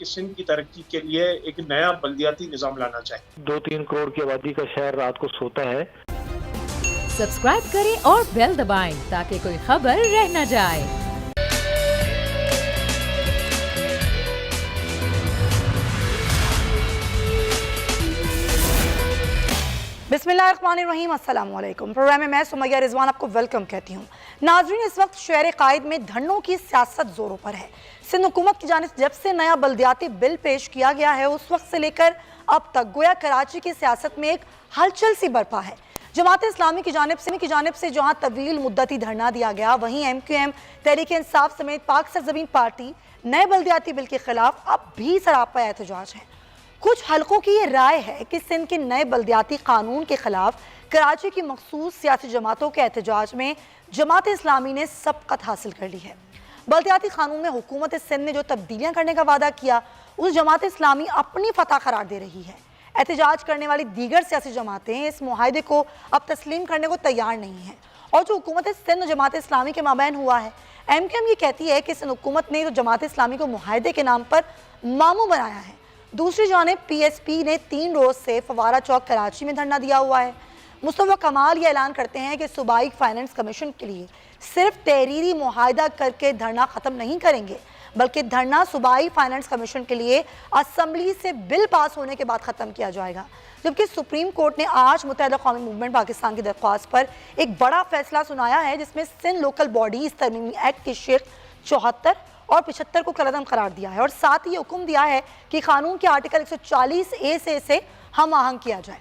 कि सिंध की तरक्की के लिए एक नया बल्दियाती निज़ाम लाना चाहिए। 2-3 करोड़ की आबादी का शहर रात को सोता है। सब्सक्राइब करें और बेल दबाएं ताकि कोई खबर रह न जाए। बिस्मिल्लाहिर्रहमानिर्रहीम, अस्सलाम वालेकुम। प्रोग्राम में मैं सुमैया रिजवान आपको वेलकम कहती हूँ। नाजरीन, इस वक्त शहर कायद में धरनों की सियासत जोरों पर है। सिंध हुकूमत की जानिब जब से नया बल्दियाती बिल पेश किया गया है, उस वक्त से लेकर अब तक गोया कराची की सियासत में एक हलचल सी बरपा है। जमात इस्लामी की जानिब से जहाँ तवील मुद्दती धरना दिया गया, वहीं MQM, तहरीक इंसाफ समेत पाक सरजमीन पार्टी नए बल्दियाती बिल के खिलाफ अब भी सरापा एहतजाज है। कुछ हलकों की ये राय है कि सिंध के नए बल्दियाती कानून के खिलाफ कराची की मखसूस सियासी जमातों के एहतजाज में जमात इस्लामी ने सबकत हासिल कर ली है। बल्दियाती कानून में हुकूमत सिंध ने जो तब्दीलियां करने का वादा किया, उस जमात इस्लामी अपनी फतह करार दे रही है। एहतजाज करने वाली दीगर सियासी जमातें इस मुआहदे को अब तस्लीम करने को तैयार नहीं हैं। और जो हुकूमत सिंध जमात इस्लामी के माबैन हुआ है, MQM ये कहती है कि सिंध हुकूमत ने जो जमात इस्लामी को मुआहदे के नाम पर मामू बनाया है। दूसरी जानिब PSP ने 3 रोज से फवारा चौक कराची में धरना दिया हुआ है। मुस्तफा कमाल ये ऐलान करते हैं कि सूबाई फाइनेंस कमीशन के लिए सिर्फ तहरीरी मुआहदा करके धरना ख़त्म नहीं करेंगे, बल्कि धरना सूबाई फाइनेंस कमीशन के लिए असम्बली से बिल पास होने के बाद ख़त्म किया जाएगा। जबकि सुप्रीम कोर्ट ने आज मुत्तहिदा कौमी मूवमेंट पाकिस्तान की दरख्वास्त पर एक बड़ा फैसला सुनाया है, जिसमें सिंध लोकल बॉडीज़ तरमीमी एक्ट की शेख 74 और 75 को कलअदम करार दिया है और साथ ही हुक्म दिया है कि कानून के आर्टिकल 140A से इसे हम आहंग किया जाए।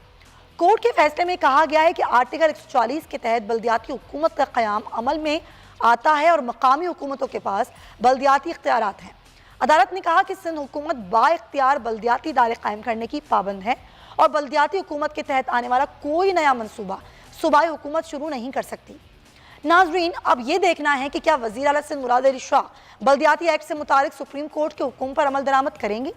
कोर्ट के फैसले में कहा गया है कि आर्टिकल 140 के तहत बल्दियाती हुकूमत का क़याम अमल में आता है और मकामी हुकूमतों के पास बल्दियाती इख्तियारात हैं। अदालत ने कहा कि सिंध हुकूमत बाइख्तियार बल्दियाती इदारे कायम करने की पाबंद है और बल्दियाती हुकूमत के तहत आने वाला कोई नया मनसूबा सूबाई हुकूमत शुरू नहीं कर सकती। नाजरीन, अब ये देखना है कि क्या वज़ीर आला सिंध मुराद अली शाह बल्दियाती एक्ट से मुतालिक सुप्रीम कोर्ट के हुक्म पर अमल दरामद करेंगे।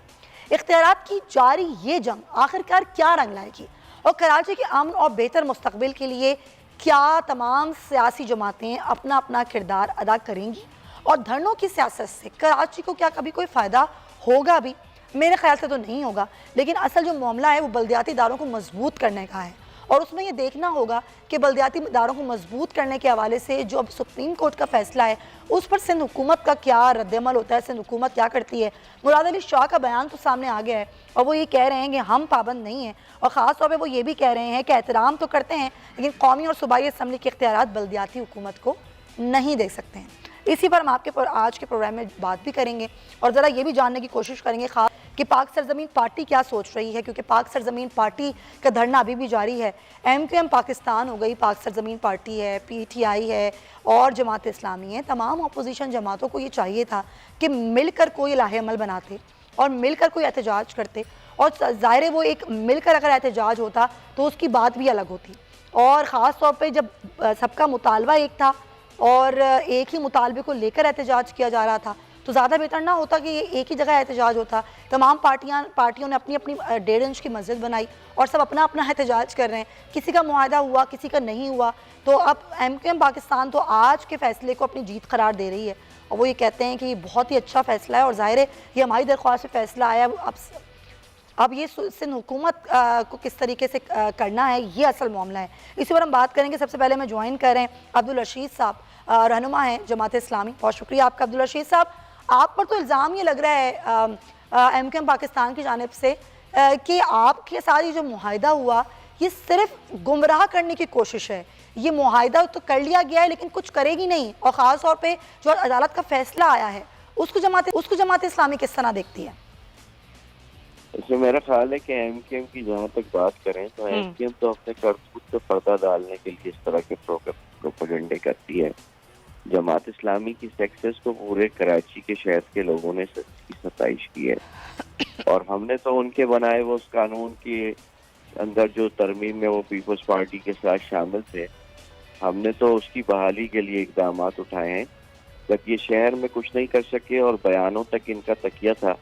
इख्तियारात की जारी ये जंग आखिरकार क्या रंग लाएगी और कराची के अमन और बेहतर मुस्तकबिल के लिए क्या तमाम सियासी जमातें अपना अपना किरदार अदा करेंगी और धरनों की सियासत से कराची को क्या कभी कोई फ़ायदा होगा भी? मेरे ख्याल से तो नहीं होगा। लेकिन असल जो मामला है वो बल्दियाती इदारों को मजबूत करने का है और उसमें ये देखना होगा कि बल्दियाती इदारों को मजबूत करने के हवाले से जो अब सुप्रीम कोर्ट का फैसला है, उस पर सिंध हुकूमत का क्या रद्दअमल होता है, सिंध हुकूमत क्या करती है। मुराद अली शाह का बयान तो सामने आ गया है और वो ये कह रहे हैं कि हम पाबंद नहीं हैं और ख़ास तौर पर वो ये भी कह रहे हैं कि एहतराम तो करते हैं, लेकिन कौमी और सूबाई असम्बली के इख्तियारात बल्दियाती हुकूमत को नहीं दे सकते हैं। इसी पर हम आपके आज के प्रोग्राम में बात भी करेंगे और ज़रा ये भी जानने की कोशिश करेंगे खास कि पाक सरजमीन पार्टी क्या सोच रही है, क्योंकि पाक सरजमीन पार्टी का धरना अभी भी जारी है। MQM पाकिस्तान हो गई, पाक सरजमीन पार्टी है, PTI है और जमात इस्लामी है। तमाम अपोजिशन जमातों को ये चाहिए था कि मिलकर कोई लाहे-अमल बनाते और मिलकर कोई एहतजाज करते और ज़ाहिर है वो एक मिलकर अगर एहतजाज होता तो उसकी बात भी अलग होती। और ख़ास तौर पर जब सबका मुतालबा एक था और एक ही मुतालबे को लेकर एहतजाज किया जा रहा था, तो ज़्यादा बेहतर ना होता कि ये एक ही जगह एहतजाज होता। तमाम पार्टियों ने अपनी अपनी 1.5 इंच की मस्जिद बनाई और सब अपना अपना एहतजाज कर रहे हैं। किसी का मुआहदा हुआ, किसी का नहीं हुआ। तो अब MQM पाकिस्तान तो आज के फ़ैसले को अपनी जीत करार दे रही है और वो ये कहते हैं कि ये बहुत ही अच्छा फ़ैसला है और ज़ाहिर है ये हमारी दरख्वास्त पे फ़ैसला आया। अब ये सिंध हुकूमत को किस तरीके से करना है, ये असल मामला है। इसी पर हम बात करेंगे। सबसे पहले मैं ज्वाइन कर रहे हैं अब्दुल रशीद साहब, रहनुमा हैं जमात इस्लामी। बहुत शुक्रिया आपका अब्दुल रशीद साहब। आप पर तो इल्ज़ाम ये लग रहा है MQM पाकिस्तान की जानिब से कि आपके साथ ये जो मुआहदा हुआ ये सिर्फ गुमराह करने की कोशिश है। ये मुआहदा तो कर लिया गया है लेकिन कुछ करेगी नहीं और ख़ास तौर पे जो अदालत का फैसला आया है उसको जमात इस्लामी किस तरह देखती है? इसमें मेरा ख्याल है कि MQM की जहाँ तक बात करें तो MQM तो अपने करतूत पे पर्दा डालने के लिए इस तरह के प्रोपेगेंडे करती है। जमात इस्लामी की सक्सेस को पूरे कराची के शहर के लोगों ने की सताइश की है और हमने तो उनके बनाए वो उस कानून के अंदर जो तरमीम में वो पीपल्स पार्टी के साथ शामिल थे, हमने तो उसकी बहाली के लिए इकदाम उठाए हैं। जब ये शहर में कुछ नहीं कर सके और बयानों तक इनका तकिया था,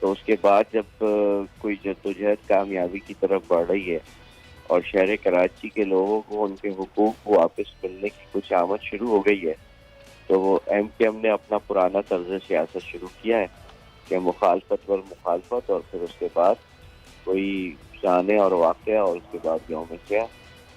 तो उसके बाद जब कोई जद्दोजहद कामयाबी की तरफ बढ़ रही है और शहर कराची के लोगों को उनके हुकूक को वापस मिलने की कुछ आमद शुरू हो गई है, तो वो MQM ने अपना पुराना तर्ज सियासत शुरू किया है कि मुखालफत पर मुखालफत और फिर उसके बाद कोई जाने और वाक़या और उसके बाद गाँव में क्या,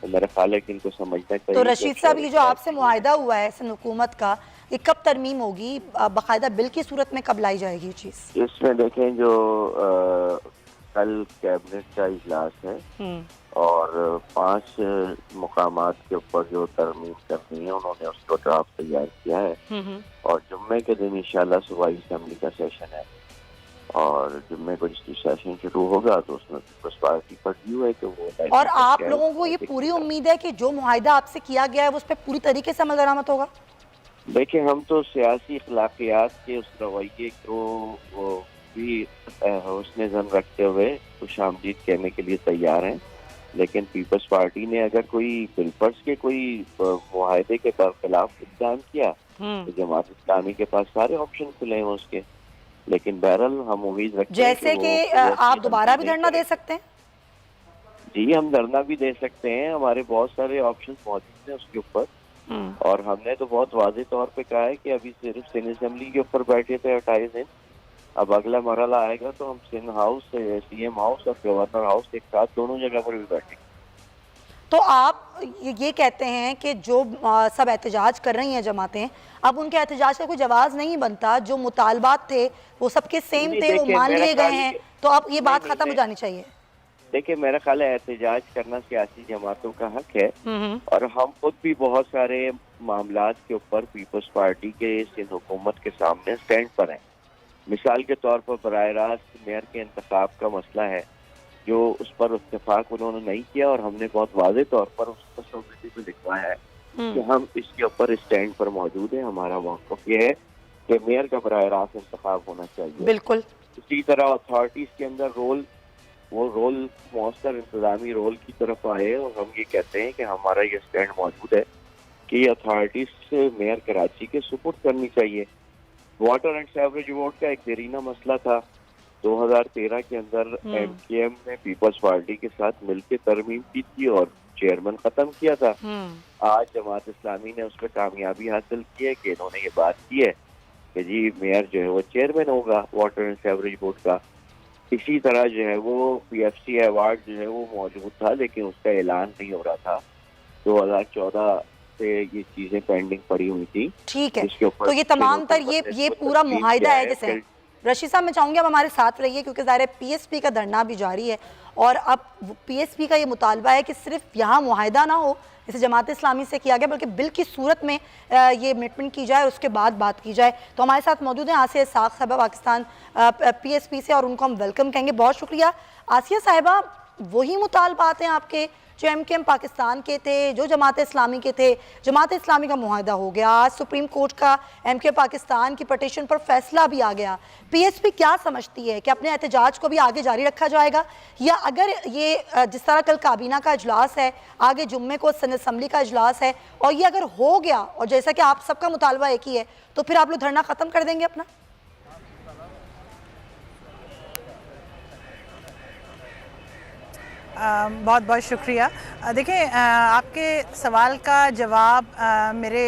तो मेरा ख्याल है कि इनको समझना चाहिए। तो रशीद साहब, ये जो आपसे मुआहिदा हुआ है सिंध हुकूमत का, ये कब तरमीम होगी? बाकायदा बिल की सूरत में कब लाई जाएगी ये चीज़? इसमें देखें जो कल कैबिनेट का इजलास है और 5 मुकामात के ऊपर जो तरमीम करनी है उन्होंने उसको ड्राफ्ट तैयार किया है और जुम्मे के दिन इंशाल्लाह सूबाई असेंबली का सेशन है और जुम्मे को जिसकी सेशन शुरू होगा तो उसमें पीपल्स पार्टी पर ड्यू है कि वो। और आप लोगों को ये पूरी उम्मीद है कि जो मुआहिदा आपसे किया गया है वो उस पर पूरी तरीके से अमल दरामद होगा? देखिए, हम तो सियासी अखलाकियात के उस रवैये को भी हुस्न ज़न रखते हुए खुशामदीद कहने के लिए तैयार हैं, लेकिन पीपल्स पार्टी ने अगर कोई बिलफर्ज के कोई मुआहदे के बरखिलाफ इक़दाम किया तो जमात इस्लामी के पास सारे ऑप्शन खुले हैं उसके, लेकिन बहरहाल हम उम्मीद रखते हैं जैसे कि आप दोबारा भी धरना दे सकते हैं। जी, हम धरना भी दे सकते हैं, हमारे बहुत सारे ऑप्शन मौजूद हैं उसके ऊपर और हमने तो बहुत वाज़ेह तौर पे कहा है कि अभी सिर्फ सिंध असेंबली के ऊपर बैठे थे 28 दिन, अब अगला मरहला आएगा तो हम सिंध हाउस, सीएम हाउस और गवर्नर हाउस एक साथ दोनों जगह पर भी बैठेंगे। तो आप ये कहते हैं कि जो सब एहतजाज कर रही हैं जमातें, अब उनके एहतजाज का कोई जवाब नहीं बनता, जो मुतालबात थे वो सबके सेम थे, वो मान लिए गए हैं, तो अब ये बात खत्म हो जानी चाहिए। देखिए, मेरा ख्याल है एहतजाज करना सियासी जमातों का हक है और हम खुद भी बहुत सारे मामलात के ऊपर पीपल्स पार्टी के सिंध हुकूमत के सामने स्टैंड पर हैं। मिसाल के तौर पर बराह रास्त मेयर के इंतखाब का मसला है जो उस पर इत्तेफाक उन्होंने नहीं किया और हमने बहुत वाज़ेह तौर पर उसको सोसाइटी में लिखवाया है कि हम इसके ऊपर स्टैंड पर मौजूद हैं। हमारा मौक़िफ़ ये है कि मेयर का बराह रास्त इंतखाब होना चाहिए। बिल्कुल। इसी तरह अथॉरिटीज़ के अंदर वो रोल मौसर इंतजामी रोल की तरफ आए और हम ये कहते हैं कि हमारा ये स्टैंड मौजूद है कि अथॉरिटीज से मेयर कराची के सुपुर्द करनी चाहिए। वाटर एंड सेवरेज बोर्ड का एक देरीना मसला था, 2013 के अंदर एमकेएम ने पीपल्स पार्टी के साथ मिलकर तरमीम की थी और चेयरमैन खत्म किया था। आज जमात इस्लामी ने उस पर कामयाबी हासिल की है कि इन्होंने ये बात की है कि जी मेयर जो है वो चेयरमैन होगा वाटर एंड सेवरेज बोर्ड का। इसी तरह जो है वो पीएफसी अवार्ड जो है वो मौजूद था लेकिन उसका ऐलान नहीं हो रहा था। 2014 से ये चीजें पेंडिंग पड़ी हुई थी। ठीक है, तो ये तमाम तर ये पूरा मुआहिदा है। जैसे रशीद साहब, मैं चाहूँगी आप हमारे साथ रहिए क्योंकि ज़ाहिर पीएसपी का धरना भी जारी है और अब पीएसपी का ये मुतालबा है कि सिर्फ यहाँ मुआहिदा ना हो जैसे जमात इस्लामी से किया गया, बल्कि बिल की सूरत में ये मिटमेंट की जाए, उसके बाद बात की जाए। तो हमारे साथ मौजूद हैं आसिया इसाक साहिबा पाकिस्तान पीएसपी से और उनको हम वेलकम कहेंगे। बहुत शुक्रिया आसिया साहिबा। वही मुतालबात हैं आपके जो एमकेएम पाकिस्तान के थे, जो जमात इस्लामी के थे। जमात इस्लामी का मुआहिदा हो गया, आज सुप्रीम कोर्ट का एमकेएम पाकिस्तान की पटिशन पर फैसला भी आ गया। पीएसपी क्या समझती है कि अपने एहतजाज को भी आगे जारी रखा जाएगा या अगर ये जिस तरह कल काबीना का इजलास है, आगे जुम्मे को सिंध असम्बली का इजलास है और ये अगर हो गया और जैसा कि आप सबका मुतालबा एक ही है तो फिर आप लोग धरना ख़त्म कर देंगे अपना? बहुत बहुत शुक्रिया। देखिए, आपके सवाल का जवाब मेरे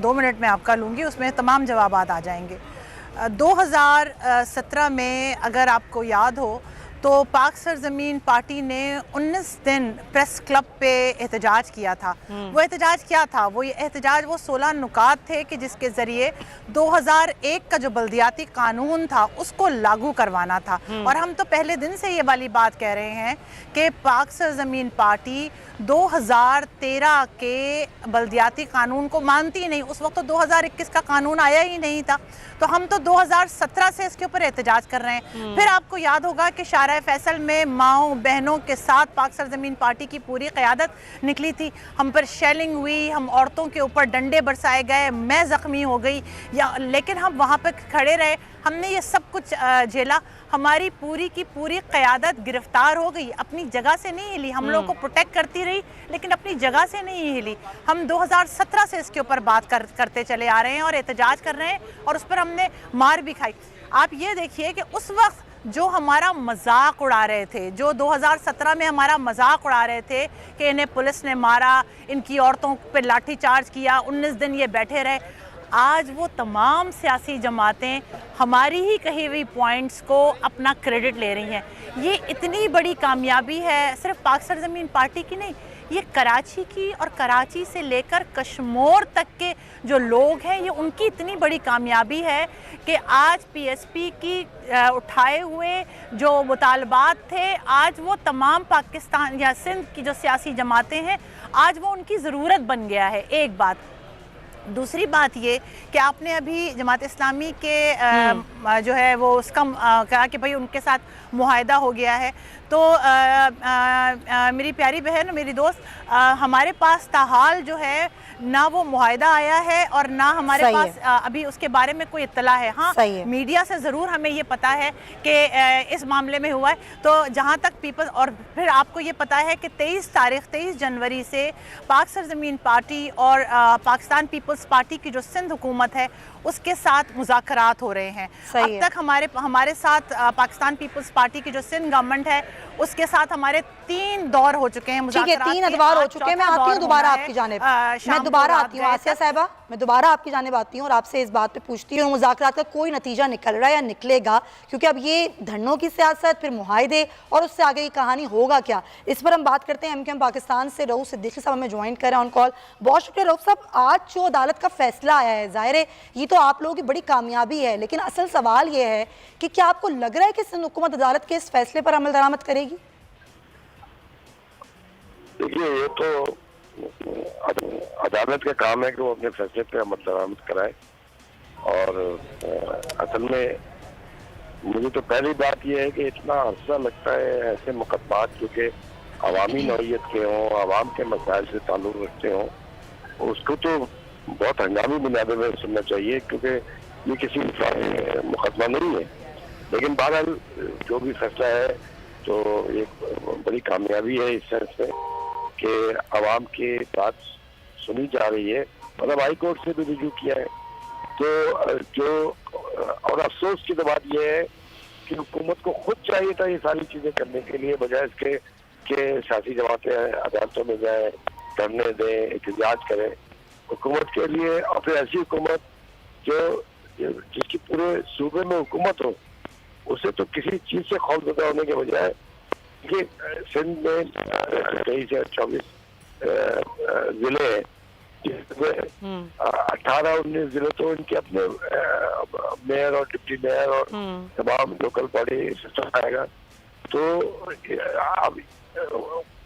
2 मिनट में आपका लूँगी, उसमें तमाम जवाबात आ जाएंगे। 2017 में अगर आपको याद हो तो पाक सरजमीन पार्टी ने 19 दिन प्रेस क्लब पे एहतजाज किया था। वो एहतजाज क्या था? वो ये एहतजाज वो 16 नुकात थे कि जिसके ज़रिए 2001 का जो बल्दियाती कानून था उसको लागू करवाना था। और हम तो पहले दिन से ये वाली बात कह रहे हैं कि पाक सरजमीन पार्टी 2013 के बल्दियाती कानून को मानती नहीं। उस वक्त तो 2021 का कानून आया ही नहीं था, तो हम तो 2017 से इसके ऊपर एहतजाज कर रहे हैं। फिर आपको याद होगा कि शारा फैसल में माओ बहनों के साथ पाक सरजमीन पार्टी की पूरी क़यादत निकली थी। हम पर शेलिंग हुई, हम औरतों के ऊपर डंडे बरसाए गए, मैं ज़ख्मी हो गई लेकिन हम वहाँ पर खड़े रहे, हमने ये सब कुछ झेला। हमारी पूरी की पूरी क़यादत गिरफ्तार हो गई, अपनी जगह से नहीं हिली। हम लोग को प्रोटेक्ट करती रही लेकिन अपनी जगह से नहीं हिली। हम 2017 से इसके ऊपर बात करते चले आ रहे हैं और एहतजाज कर रहे हैं और उस पर हमने मार भी खाई। आप ये देखिए कि उस वक्त जो हमारा मजाक उड़ा रहे थे, जो 2017 में हमारा मजाक उड़ा रहे थे कि इन्हें पुलिस ने मारा, इनकी औरतों पे लाठी चार्ज किया, 19 दिन ये बैठे रहे, आज वो तमाम सियासी जमातें हमारी ही कही हुई पॉइंट्स को अपना क्रेडिट ले रही हैं। ये इतनी बड़ी कामयाबी है सिर्फ पाक सरजमीन पार्टी की नहीं, ये कराची की और कराची से लेकर कश्मीर तक के जो लोग हैं, ये उनकी इतनी बड़ी कामयाबी है कि आज पीएसपी की उठाए हुए जो मुतालबात थे, आज वो तमाम पाकिस्तान या सिंध की जो सियासी जमातें हैं, आज वो उनकी ज़रूरत बन गया है। एक बात। दूसरी बात ये कि आपने अभी जमात इस्लामी के जो है वो उसका कहा कि भाई उनके साथ मुआहदा हो गया है, तो मेरी प्यारी बहन, मेरी दोस्त, हमारे पास ताहाल जो है ना वो मुआहदा आया है और ना हमारे पास अभी उसके बारे में कोई इत्तला है। हाँ, मीडिया से ज़रूर हमें ये पता है कि इस मामले में हुआ है। तो जहाँ तक पीपल्स, और फिर आपको ये पता है कि 23 जनवरी से पाक सरजमीन पार्टी और पाकिस्तान पीपल्स पार्टी की जो सिंध हुकूमत है उसके साथ मुज़ाकरात हो रहे हैं। अब तक हमारे साथ पाकिस्तान पीपल्स पार्टी की जो सिंध गवर्नमेंट है उसके साथ हमारे 3 दौर हो चुके हैं। ठीक है, 3 अदवार हो चुके हैं। मैं आती हूँ दोबारा आपकी जानिब, मैं दोबारा आती हूँ आसिया साहिबा, मैं दोबारा आपकी जानिब आती हूँ और आपसे इस बात पे पूछती हूँ, मुज़ाकरात का कोई नतीजा निकल रहा है या निकलेगा? क्योंकि अब ये धरनों की सियासत, फिर मुआहदे और उससे आगे की कहानी होगा क्या, इस पर हम बात करते हैं। MKM पाकिस्तान से रऊफ सिद्दीकी साहब हमें ज्वाइन कर रहे हैं ऑन कॉल। बहुत शुक्रिया रऊफ साहब। आज जो अदालत का फैसला आया है, जाहिर है ये तो आप लोगों की बड़ी कामयाबी है, लेकिन असल सवाल ये है कि क्या आपको लग रहा है कि सिंध हुकूमत अदालत के इस फैसले पर अमल दरामद करेगी? देखिए, ये तो अदालत का काम है कि वो अपने फैसले पे अमल दरामद कराए। और असल में मुझे तो पहली बात यह है कि इतना अरसा लगता है ऐसे मुकदमात जो कि अवामी नौइयत के हों, आवाम के मसाइल से ताल्लुक रखते हों, उसको तो बहुत हंगामी बुनियादों पर सुनना चाहिए, क्योंकि ये किसी मुकदमा नहीं है। लेकिन बहरहाल जो भी फैसला है तो एक बड़ी कामयाबी है इस सेंस में कि आवाम की बात सुनी जा रही है। मतलब हाई कोर्ट से भी रिव्यू किया है तो जो, और अफसोस की तो बात यह है कि हुकूमत को खुद चाहिए था ये सारी चीजें करने के लिए, बजाय इसके कि सियासी जमातें अदालतों में जाए, धरने दें, एहतजाज करें। हुकूमत के लिए, और फिर ऐसी हुकूमत जो जिसकी पूरे सूबे में हुकूमत हो, उसे तो किसी चीज से खौफजदा होने के बजाय कि सिंध में 23 या 24 जिले हैं, जिसमें 18-19 जिले तो इनके अपने मेयर और डिप्टी मेयर और तमाम लोकल बॉडी सिस्टम आएगा। तो अब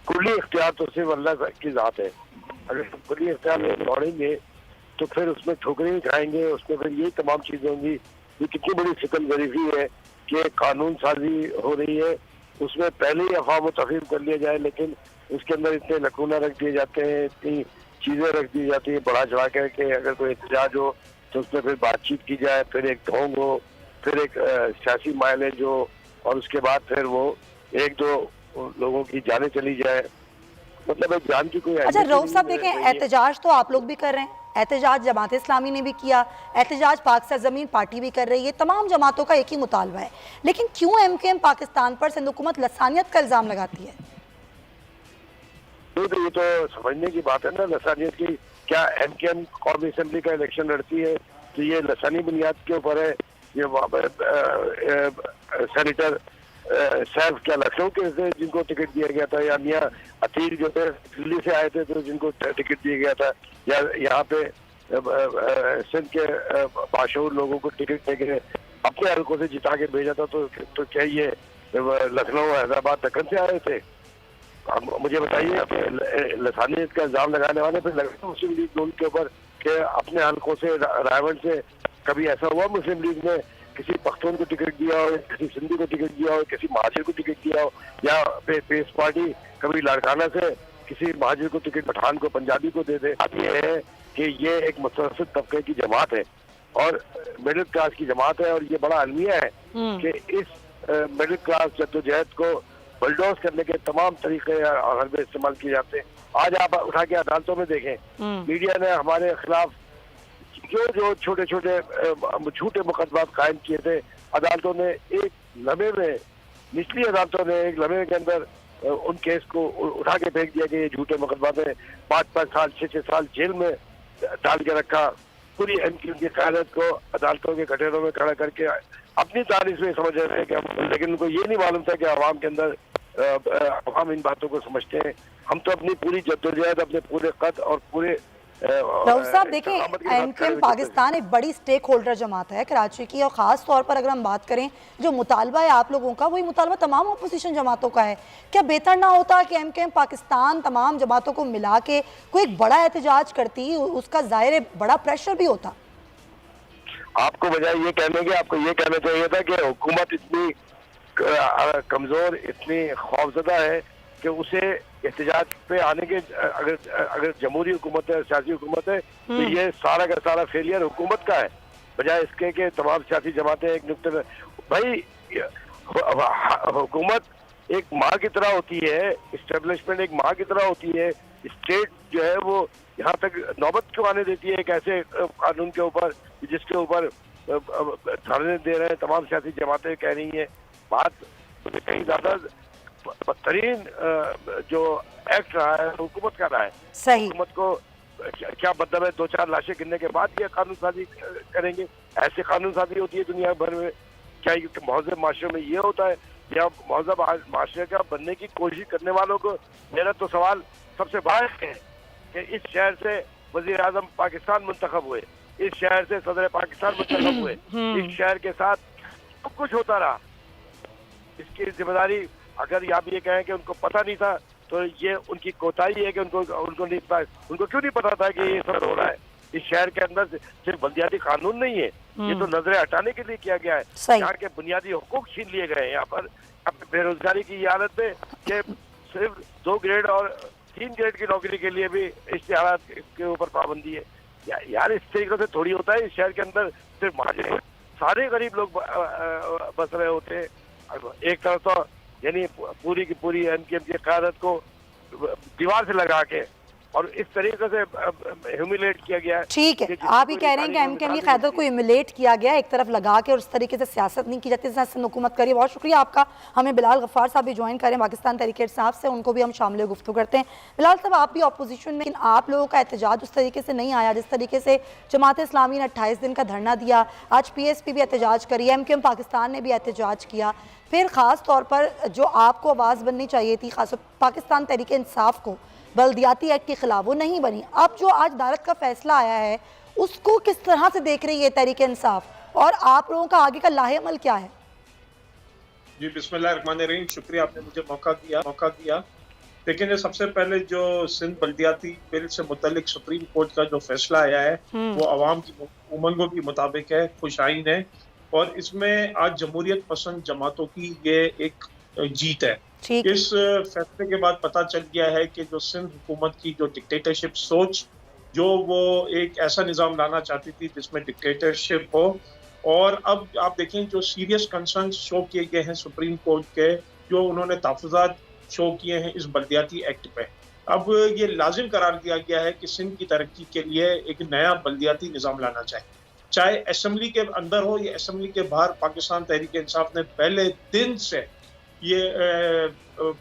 कुल्ली इख्तियार तो सिर्फ अल्लाह की जात है। अगर कुल्ली इख्तियार में दौड़ेंगे तो फिर उसमें ठोकरें खाएंगे, उसमें फिर ये तमाम चीजें होंगी। ये कितनी बड़ी सितम ज़रीफ़ी है कि कानून साजी हो रही है, उसमें पहले ही अफवाह तफहीम कर लिया जाए, लेकिन उसके अंदर इतने लकूना रख दिए जाते हैं, इतनी चीजें रख दी जाती है बढ़ा चढ़ा कर के अगर कोई एहतजाज हो तो उसमें फिर बातचीत की जाए, फिर एक ढोंग हो, फिर एक सियासी माइलेज हो, और उसके बाद फिर वो 1-2 लोगों की जाने चली जाए। मतलब एक जान की कोई। अच्छा रऊफ साहब देखें, एहतजाज तो आप लोग भी कर रहे हैं, एहतजाज जमात इस्लामी ने भी किया, एहतजाज पाक सरजमीन पार्टी भी कर रही है, तमाम जमातों का एक ही मुतालबा है, लेकिन क्यों MKM पाकिस्तान पर सिंध हुकूमत लसानियत का इल्जाम लगाती है? तो ये तो समझने की बात है ना, लसानियत की। क्या MKM कौमी असम्बली का इलेक्शन लड़ती है तो ये लसानी बुनियाद के ऊपर है? ये सेनेटर सैफ क्या लखनऊ के थे जिनको टिकट दिया गया था, या मियाँ अतीक जो थे दिल्ली से आए थे तो जिनको टिकट दिया गया था, या यहाँ पे सिंध के बाशऊर लोगों को टिकट दे के अपने हल्कों से जिता के भेजा था, तो क्या ये लखनऊ हैदराबाद दक्कन से आए थे? अब मुझे बताइए, लसानियत का इल्जाम लगाने वाले फिर लखनऊ मुस्लिम लीग नून के ऊपर के अपने हल्कों से रायवंड से कभी ऐसा हुआ मुस्लिम लीग ने किसी पख्तून को टिकट दिया हो, किसी सिंधी को टिकट दिया हो, किसी महाजिर को टिकट दिया हो, या पीस पार्टी कभी लाड़काना से किसी महाजिर को टिकट, पठान को, पंजाबी को दे दे? अब ये है कि ये एक मुतवस्सित तबके की जमात है और मिडिल क्लास की जमात है, और ये बड़ा अलमिया है कि इस मिडिल क्लास जद्दोजहद को बलडोज करने के तमाम तरीके और हरबे इस्तेमाल किए जाते हैं। आज आप उठा के अदालतों में देखें, मीडिया ने हमारे खिलाफ जो छोटे छोटे झूठे मुकदमात कायम किए थे, अदालतों ने एक लम्हे में, निचली अदालतों ने एक लम्हे के अंदर उन केस को उठा के फेंक दिया कि ये झूठे मुकदमात हैं। 5-5 साल 6-6 साल जेल में डाल के रखा। पूरी एमक्यू की क़यादत को अदालतों के कटघरों में खड़ा करके अपनी तारीफ में समझ रहे हैं कि हम, लेकिन उनको ये नहीं मालूम था कि आवाम के अंदर आवाम इन बातों को समझते हैं। हम तो अपनी पूरी जद्दोजहद, अपने पूरे कद और पूरे रऊफ साहब देखें, एमक्यूएम पाकिस्तान एक बड़ी स्टेक होल्डर जमात है कराची की, और ख़ास तौर पर अगर हम बात करें जो मुतालबा है आप लोगों का, वही मुतालबा तमाम अपोजिशन जमातों का है। क्या बेहतर ना होता कि एमक्यूएम पाकिस्तान तमाम जमातों को मिला के कोई एक बड़ा एहतजाज करती, उसका ज़ाहिर बड़ा प्रेशर भी होता? आपको बजाय ये कहने के आपको ये कहना चाहिए था कि हुकूमत इतनी कमज़ोर, इतनी खौफजदा है कि उसे एहतजाज पे आने के, अगर जमहूरी हुकूमत है, सियासी हुकूमत है, तो ये सारा का सारा फेलियर हुकूमत का है, बजाय इसके कि तमाम सियासी जमातें एक नुक्ते में। भाई हुकूमत एक माँ की तरह होती है, इस्टेब्लिशमेंट एक माँ की तरह होती है। स्टेट जो है वो यहाँ तक नौबत क्यों आने देती है एक ऐसे कानून के ऊपर जिसके ऊपर धरने दे रहे हैं तमाम सियासी जमातें कह रही हैं। बात कहीं ज़्यादा बदतरीन जो एक्ट रहा है हुकूमत का रहा है। सही। हुकूमत को क्या मतलब है 2-4 लाशें गिनने के बाद ये कानून साजी करेंगे? ऐसे कानून साजी होती है दुनिया भर में? क्या महज़ब माशरे में ये होता है? या महज़ब माशरे का बनने की कोशिश करने वालों को मेरा तो सवाल सबसे बड़ा है कि इस शहर से वज़ीर आज़म पाकिस्तान मुंतखब हुए, इस शहर से सदर पाकिस्तान मुंतखब हुए, इस शहर के साथ सब कुछ होता रहा। इसकी जिम्मेदारी अगर आप ये कहें कि उनको पता नहीं था, तो ये उनकी कोताही है कि उनको नहीं पता, उनको क्यों नहीं पता था कि ये सब हो रहा है। इस शहर के अंदर सिर्फ बल्दियाती कानून नहीं है, ये तो नजरें हटाने के लिए किया गया है। यहाँ के बुनियादी हुकूक छीन लिए गए हैं। यहाँ पर बेरोजगारी की ये हालत है कि सिर्फ 2 ग्रेड और 3 ग्रेड की नौकरी के लिए भी इश्तिहारात के ऊपर पाबंदी है। यार इस तरीके से थोड़ी होता है। इस शहर के अंदर सिर्फ महाजन, सारे गरीब लोग बस रहे होते हैं। एक तरफ तो यानी पूरी की पूरी एमक्यूएम की क़यादत को दीवार से लगा के और इस तरीके से ह्यूमिलेट किया गया है। ठीक है, आप ही कह रहे हैं कि एमक्यूएम की क़यादत को ह्यूमिलेट किया गया, एक तरफ लगा के, और उस तरीके से सियासत नहीं की जाती जैसे सिंध हुकूमत करी। बहुत शुक्रिया आपका। हमें बिलाल गफ्फार साहब भी ज्वाइन करें पाकिस्तान तहरीक साहब से, उनको भी हम शामिल गुफ्तगू करते हैं। बिलाल साहब, आप भी अपोजिशन में, लेकिन आप लोगों का एहतजाज उस तरीके से नहीं आया जिस तरीके से जमात इस्लामी ने 28 दिन का धरना दिया। आज PSP भी एहतजाज करी, एमक्यूएम पाकिस्तान ने भी एहतजाज किया। फिर ख़ास तौर पर जो आपको आवाज़ बननी चाहिए थी, खास पाकिस्तान तहरीक इंसाफ को, बल्दियाती एक्ट के खिलाफ, वो नहीं बनी। अब जो आज अदालत का फैसला आया है उसको किस तरह से देख रही है तहरीक इंसाफ, और आप लोगों का आगे का लाहेअमल क्या है? जी बिस्मिल्लाहिर्रहमानिर्रहीम, शुक्रिया आपने मुझे मौका दिया। लेकिन सबसे पहले जो सिंध बल्दियाती बिल से मुतल्लिक सुप्रीम कोर्ट का जो फैसला आया है वो अवाम की उमंगों के मुताबिक है, खुशाइन है, और इसमें आज जमहूरियत पसंद जमातों की ये एक जीत है। इस फैसले के बाद पता चल गया है कि जो सिंध हुकूमत की जो डिक्टेटरशिप सोच, जो वो एक ऐसा निज़ाम लाना चाहती थी जिसमें डिक्टेटरशिप हो, और अब आप देखें जो सीरियस कंसर्न शो किए गए हैं सुप्रीम कोर्ट के, जो उन्होंने तहफ़्फ़ुज़ात शो किए हैं इस बल्दियाती एक्ट पे, अब ये लाजिम करार दिया गया है कि सिंध की तरक्की के लिए एक नया बल्दियाती निज़ाम लाना चाहिए, चाहे असम्बली के अंदर हो या असम्बली के बाहर। पाकिस्तान तहरीक इंसाफ ने पहले दिन से ये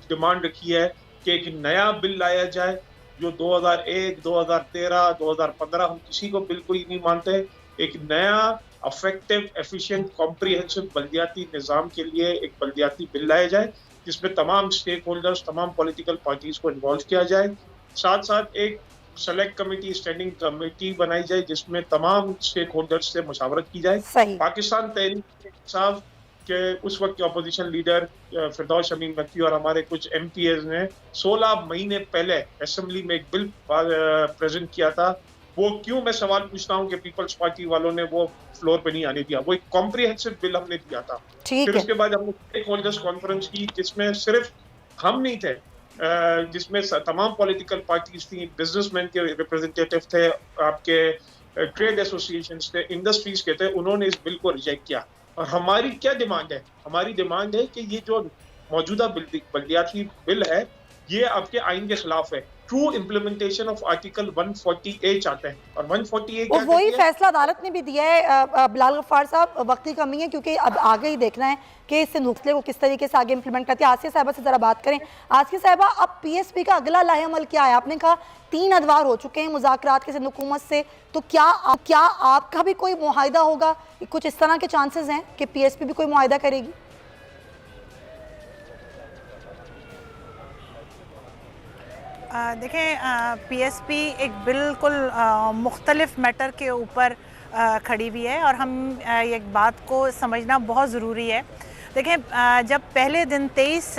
डिमांड रखी है कि एक नया बिल लाया जाए जो 2001, 2013, 2015 हम किसी को बिल्कुल ही नहीं मानते। एक नया अफेक्टिव, एफिशिएंट, कॉम्प्रिहेंसिव बल्दियाती निज़ाम के लिए एक बल्दियाती बिल लाया जाए जिसमें तमाम स्टेक होल्डर्स, तमाम पॉलिटिकल पार्टीज को इन्वॉल्व किया जाए। साथ साथ एक सेलेक्ट कमेटी, स्टैंडिंग कमेटी बनाई जाए जिसमें तमाम स्टेक होल्डर्स से मशावरत की जाए। पाकिस्तान तहरीक इंसाफ के उस वक्त के अपोजिशन लीडर फिरदौस शमीम नकवी और हमारे कुछ MPs ने 16 महीने पहले असेंबली में एक बिल प्रेजेंट किया था। वो क्यों, मैं सवाल पूछता हूँ कि पीपल्स पार्टी वालों ने वो फ्लोर पे नहीं आने दिया। वो एक कॉम्प्रिहेंसिव बिल हमने दिया था। फिर उसके बाद हमने स्टेक होल्डर्स कॉन्फ्रेंस की जिसमें सिर्फ हम नहीं थे, जिसमें तमाम पॉलिटिकल पार्टीज थी, बिजनेसमैन के रिप्रेजेंटेटिव थे, आपके ट्रेड एसोसिएशंस थे, इंडस्ट्रीज के थे। उन्होंने इस बिल को रिजेक्ट किया। और हमारी क्या डिमांड है? हमारी डिमांड है कि ये जो मौजूदा बल्दियाती बिल है ये आपके आइन के खिलाफ है। True implementation of article 140A चाहते हैं, और 140A और वही फैसला अदालत ने भी दिया है। बिलाल गफ्फार साहब, वक्त की कमी है क्योंकि अब आगे ही देखना है कि इस मसले को किस तरीके से आगे इम्प्लीमेंट करती है। आसिया साहिबा से ज़रा बात करें। आसिया साहिबा, अब PSP का अगला लाहेअमल क्या है? आपने कहा 3 अदवार हो चुके हैं मुज़ाकरात के सिंध हुकूमत से, तो क्या आपका भी कोई मुआहिदा होगा? कुछ इस तरह के चांसेस हैं कि PSP भी कोई मुआहिदा करेगी? देखें, PSP एक बिल्कुल मुख्तलिफ मैटर के ऊपर खड़ी हुई है और हम एक बात को समझना बहुत ज़रूरी है। देखें, जब पहले दिन 23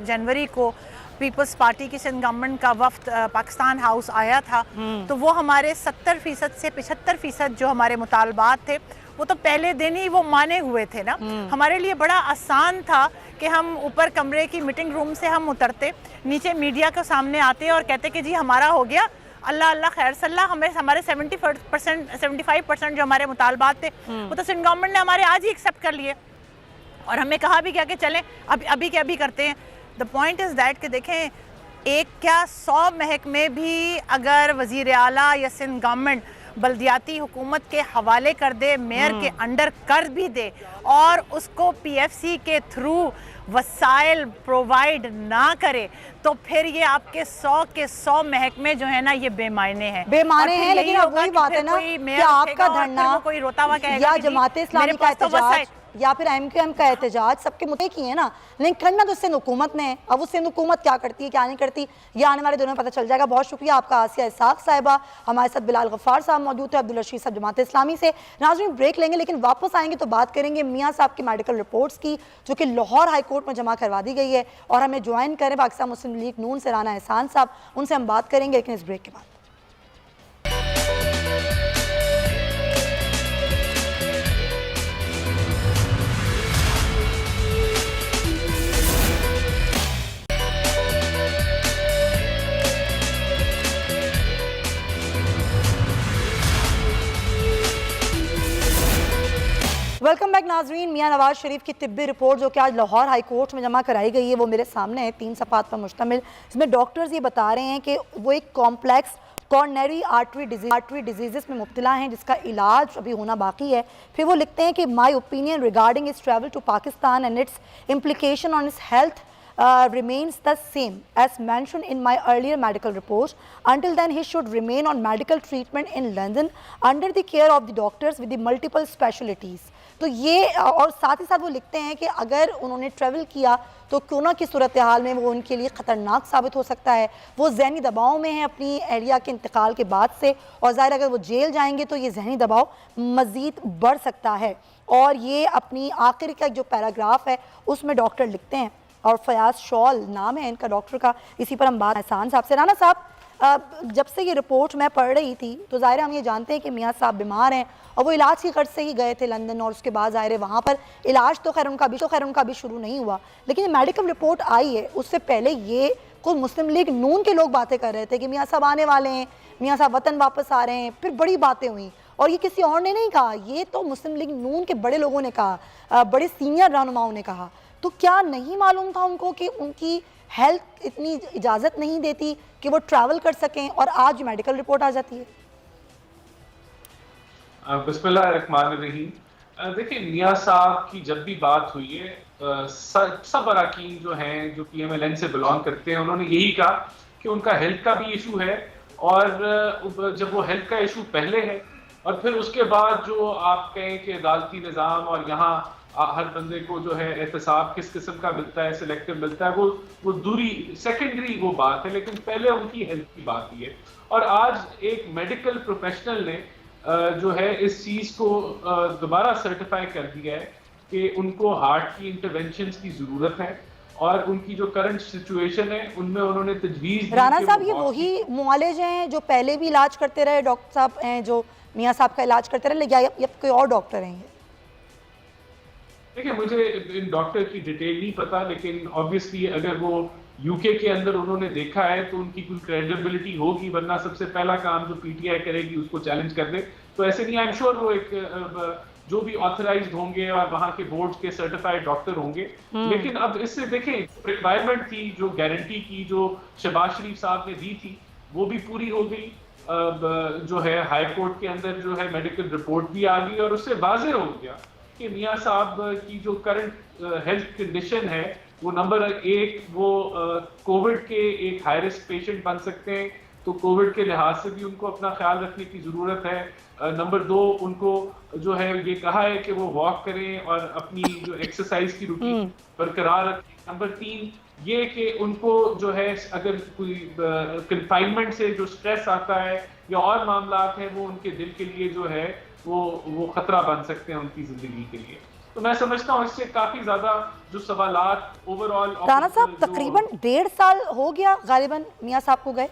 जनवरी को पीपल्स पार्टी की सिंध गवर्नमेंट का वफ्द पाकिस्तान हाउस आया था, तो वो हमारे 70% से 75% जो हमारे मुतालबात थे वो तो पहले दिन ही वो माने हुए थे ना। हमारे लिए बड़ा आसान था कि हम ऊपर कमरे की मीटिंग रूम से हम उतरते, नीचे मीडिया के सामने आते और कहते कि जी हमारा हो गया, अल्लाह अल्लाह खैर सल्ला। हमारे 75% जो हमारे मुतालबात थे वो तो सिंध गवर्नमेंट ने हमारे आज ही एक्सेप्ट कर लिए और हमें कहा भी क्या कि चलें अभी के अभी करते हैं। द पॉइंट इज़ दैट कि देखें, एक क्या 100 महकमे भी अगर वज़ीर आला या सिंध गवर्नमेंट बल्दियाती हुकूमत के हवाले कर दे, मेयर के अंडर कर भी दे और उसको PFC के थ्रू वसाइल प्रोवाइड ना करे, तो फिर ये आपके 100 के 100 महकमे जो है ना ये बेमायने हैं। बेमाने हैं, लेकिन अब वही बात है ना कि आपका धरना कोई रोता हुआ कहेगा या जमाते इस्लामी का एहतजाज या फिर MQM का एहतजाज सबके मुद्दे की है ना, लेकिन करना तो सिंध हुकूमत ने है। अब वो सिंध हुकूमत क्या करती है क्या नहीं करती ये आने वाले दिनों में पता चल जाएगा। बहुत शुक्रिया आपका आसिया इसाक साहिबा। हमारे साथ बिलाल गफ्फार साहब मौजूद थे, अब्दुल रशीद साहब जमात इस्लामी से। नाज़रीन, ब्रेक लेंगे, लेकिन वापस आएंगे तो बात करेंगे मियाँ साहब की मेडिकल रिपोर्ट्स की जो कि लाहौर हाई कोर्ट में जमा करवा दी गई है और हमें ज्वाइन करें पाकिस्तान मुस्लिम लीग नून से राना एहसान साहब, उनसे हम बात करेंगे लेकिन इस ब्रेक के बाद। वेलकम बैक नाजरीन। मियाँ नवाज शरीफ की तिब्बी रिपोर्ट जो कि आज लाहौर हाई कोर्ट में जमा कराई गई है वो मेरे सामने है, 3 सफ़ात पर मुश्तमिल। इसमें डॉक्टर्स ये बता रहे हैं कि वो एक कॉम्प्लेक्स कॉर्नरी आर्टरी डिजीज़ में मुब्तला हैं जिसका इलाज अभी होना बाकी है। फिर वो लिखते हैं कि my opinion regarding its travel to Pakistan and its implication on its health remains the same as mentioned in my earlier medical reports. Until then, he should remain on medical treatment in London under the care of the doctors with the multiple specialties. तो ये और साथ ही साथ वो लिखते हैं कि अगर उन्होंने ट्रैवल किया तो कोरोना की सूरत हाल में वो उनके लिए ख़तरनाक साबित हो सकता है। वो जहनी दबाव में है अपनी एहलिया के इंतकाल के बाद से, और ज़ाहिर अगर वो जेल जाएंगे तो ये जहनी दबाव मज़ीद बढ़ सकता है। और ये अपनी आखिर का जो पैराग्राफ है उसमें डॉक्टर लिखते हैं, और फयाज शॉल नाम है इनका डॉक्टर का। इसी पर हम बात एहसान साहब से। राना साहब, जब से ये रिपोर्ट मैं पढ़ रही थी तो ज़ाहिर हम ये जानते हैं कि मियाँ साहब बीमार हैं और वो इलाज की गर्ज से ही गए थे लंदन, और उसके बाद ज़ाहिर वहाँ पर इलाज तो खैर उनका भी शुरू नहीं हुआ। लेकिन मेडिकल रिपोर्ट आई है उससे पहले ये खुद मुस्लिम लीग नून के लोग बातें कर रहे थे कि मियाँ साहब आने वाले हैं, मियाँ साहब वतन वापस आ रहे हैं। फिर बड़ी बातें हुई और ये किसी और ने नहीं कहा, ये तो मुस्लिम लीग नून के बड़े लोगों ने कहा, बड़े सीनियर रहनुमाओं ने कहा। तो क्या नहीं मालूम था उनको कि उनकी हेल्थ इतनी इजाज़त नहीं देती कि वो ट्रैवल कर सकें, और आज मेडिकल रिपोर्ट आ जाती है? बिस्मिल्लाहिर्रहमानिर्रहीम। देखिए, मियाँ साहब की जब भी बात हुई है सब अरकान जो हैं जो PMLN से बिलोंग करते हैं उन्होंने यही कहा कि उनका हेल्थ का भी इशू है, और जब वो हेल्थ का इशू पहले है और फिर उसके बाद जो आप कहें कि अदालती निज़ाम और यहाँ हर बंदे को जो है एहतसाब किस किस्म का मिलता है, सिलेक्टिव मिलता है, वो दूरी सेकेंडरी वो बात है, लेकिन पहले उनकी हेल्थ की बात ही है। और आज एक मेडिकल प्रोफेशनल ने जो है इस चीज़ को दोबारा सर्टिफाई कर दिया है कि उनको हार्ट की इंटरवेंशन की ज़रूरत है, और उनकी जो करंट सिचुएशन है उनमें उन्होंने तजवीज़। राना साहब, ये वही मुआलिज हैं जो पहले भी इलाज करते रहे, डॉक्टर साहब हैं जो मियाँ साहब का इलाज करते रहे, या कोई और डॉक्टर हैं? देखिए, मुझे इन डॉक्टर की डिटेल नहीं पता, लेकिन ऑब्वियसली अगर वो UK के अंदर उन्होंने देखा है तो उनकी कोई क्रेडिबिलिटी होगी, वरना सबसे पहला काम जो PTI करेगी उसको चैलेंज कर दे। तो ऐसे नहीं, आई एम श्योर वो एक जो भी ऑथराइज्ड होंगे और वहाँ के बोर्ड के सर्टिफाइड डॉक्टर होंगे। लेकिन अब इससे देखें, रिक्वायरमेंट थी, जो गारंटी की जो शहबाज शरीफ साहब ने दी थी, वो भी पूरी हो गई। जो है हाई कोर्ट के अंदर जो है मेडिकल रिपोर्ट भी आ गई और उससे वाज़ेह हो गया कि मियाँ साहब की जो करंट हेल्थ कंडीशन है वो नंबर 1 वो कोविड के एक हाई रिस्क पेशेंट बन सकते हैं, तो कोविड के लिहाज से भी उनको अपना ख्याल रखने की ज़रूरत है। नंबर 2, उनको जो है ये कहा है कि वो वॉक करें और अपनी जो एक्सरसाइज की रूटीन बरकरार रखें। नंबर 3 ये कि उनको जो है अगर कोई कंफाइनमेंट से जो स्ट्रेस आता है या और मामला है, वो उनके दिल के लिए जो है वो खतरा बन सकते हैं उनकी जिंदगी के लिए। तो मैं समझता हूँ इससे काफी ज्यादा जो सवालात ओवरऑल। राणा साहब, तकरीबन 1.5 साल हो गया गालिबन मियाँ साहब को गए।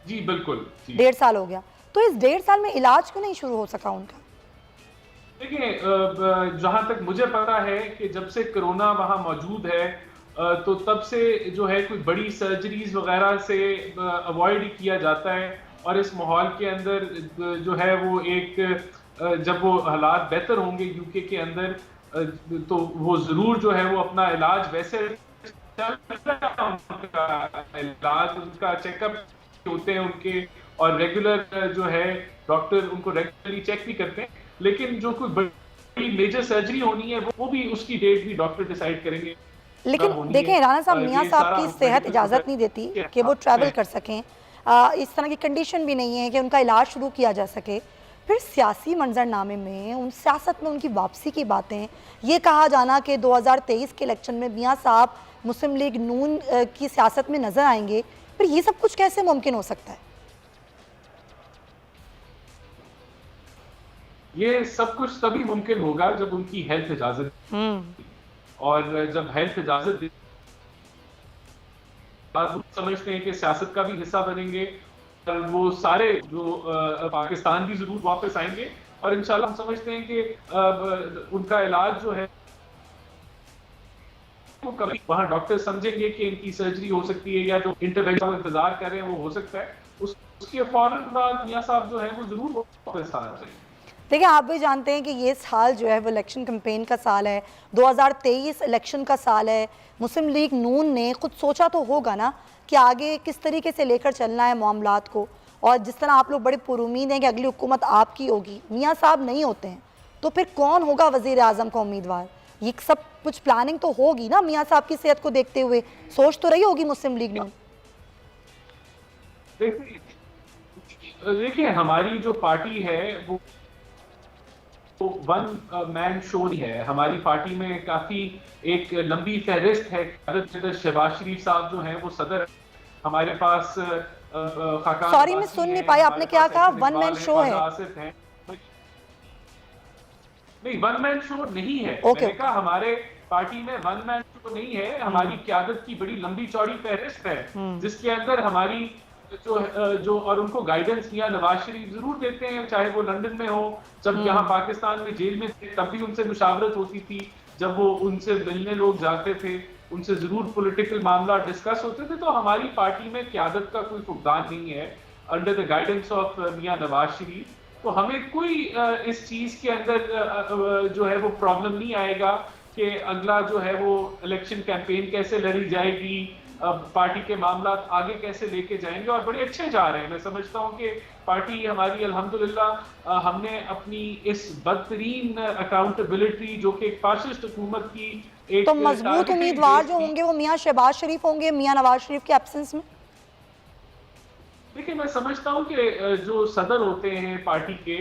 जी बिल्कुल, 1.5 साल हो गया, तो इस 1.5 साल में इलाज क्यों नहीं शुरू हो सका उनका? देखिए, जहां तक मुझे पता है कि जब से कोरोना वहां मौजूद है तो तब से जो है कोई बड़ी सर्जरीज वगैरह से अवॉइड किया जाता है, और इस माहौल के अंदर जो है वो एक जब वो हालात बेहतर होंगे यूके के अंदर तो वो जरूर जो है वो अपना इलाज वैसे इलाज उनका चेकअप होते हैं उनके, और रेगुलर जो है डॉक्टर उनको रेगुलरली चेक भी करते हैं। लेकिन जो कोई बड़ी मेजर सर्जरी होनी है वो भी उसकी डेट भी डॉक्टर डिसाइड करेंगे। लेकिन देखें राणा साहब, मियाँ साहब की सेहत इजाज़त नहीं देती कि वो ट्रैवल कर सकें, इस तरह की कंडीशन भी नहीं है कि उनका इलाज शुरू किया जा सके। फिर सियासी मंजरनामे में उन सियासत में उनकी वापसी की बातें, ये कहा जाना कि 2023 के इलेक्शन में मियाँ साहब मुस्लिम लीग नून की सियासत में नजर आएंगे, फिर ये सब कुछ कैसे मुमकिन हो सकता है? ये सब कुछ तभी मुमकिन होगा जब उनकी हेल्थ इजाजत, और जब हेल्थ इजाजत समझते हैं कि सियासत का भी हिस्सा बनेंगे, और वो सारे जो पाकिस्तान भी जरूर वापस आएंगे, और इंशाल्लाह हम समझते हैं कि उनका इलाज जो है वो कभी वहाँ डॉक्टर समझेंगे कि इनकी सर्जरी हो सकती है या जो इंटरवेंशन का इंतजार कर रहे हैं वो हो सकता है, उसके फौरन बाद मियाँ साहब जो है वो जरूर वापस आना चाहिए। देखिए, आप भी जानते हैं कि ये साल जो है वो इलेक्शन कैंपेन का साल है, 2023 इलेक्शन का साल है। मुस्लिम लीग नून ने खुद सोचा तो होगा ना कि आगे किस तरीके से लेकर चलना है मामलात को, और जिस तरह आप लोग बड़े पुरुमीद हैं कि अगली हुकूमत आपकी होगी, मियाँ साहब नहीं होते हैं तो फिर कौन होगा वज़ीर आज़म का उम्मीदवार? ये सब कुछ प्लानिंग तो होगी ना मियाँ साहब की सेहत को देखते हुए, सोच तो रही होगी मुस्लिम लीग नून। देखिए, हमारी जो पार्टी है वो वन मैन शो ही है। हमारी पार्टी में काफी एक लंबी फहरिस्त है। शहबाज शरीफ साहब जो हैं वो सदर, हमारे पास सॉरी मैं सुन नहीं पाया, आपने क्या कहा? वन मैन शो है? नहीं, वन मैन शो नहीं है। मैंने कहा हमारे पार्टी में वन मैन शो नहीं है। हमारी क़यादत की बड़ी लंबी चौड़ी फहरिस्त है जिसके अंदर हमारी जो और उनको गाइडेंस मियां नवाज शरीफ जरूर देते हैं, चाहे वो लंदन में हो, जब यहाँ पाकिस्तान में जेल में थे तब भी उनसे मुशावरत होती थी, जब वो उनसे मिलने लोग जाते थे उनसे जरूर पॉलिटिकल मामला डिस्कस होते थे। तो हमारी पार्टी में क़यादत का कोई फुकदान नहीं है अंडर द गाइडेंस ऑफ मियां नवाज शरीफ। तो हमें कोई इस चीज के अंदर जो है वो प्रॉब्लम नहीं आएगा कि अगला जो है वो इलेक्शन कैंपेन कैसे लड़ी जाएगी, पार्टी के मामला आगे कैसे लेके जाएंगे, और बड़े अच्छे जा रहे हैं। मैं समझता हूँ कि पार्टी हमारी अल्हम्दुलिल्लाह हमने अपनी इस बदतरीन अकाउंटेबिलिटी जो कि एक फाशिस्ट हुकूमत की एक तो मजबूत उम्मीदवार जो होंगे वो मियां शहबाज शरीफ होंगे मियां नवाज शरीफ के एब्सेंस में। देखिए, मैं समझता हूँ कि जो सदर होते हैं पार्टी के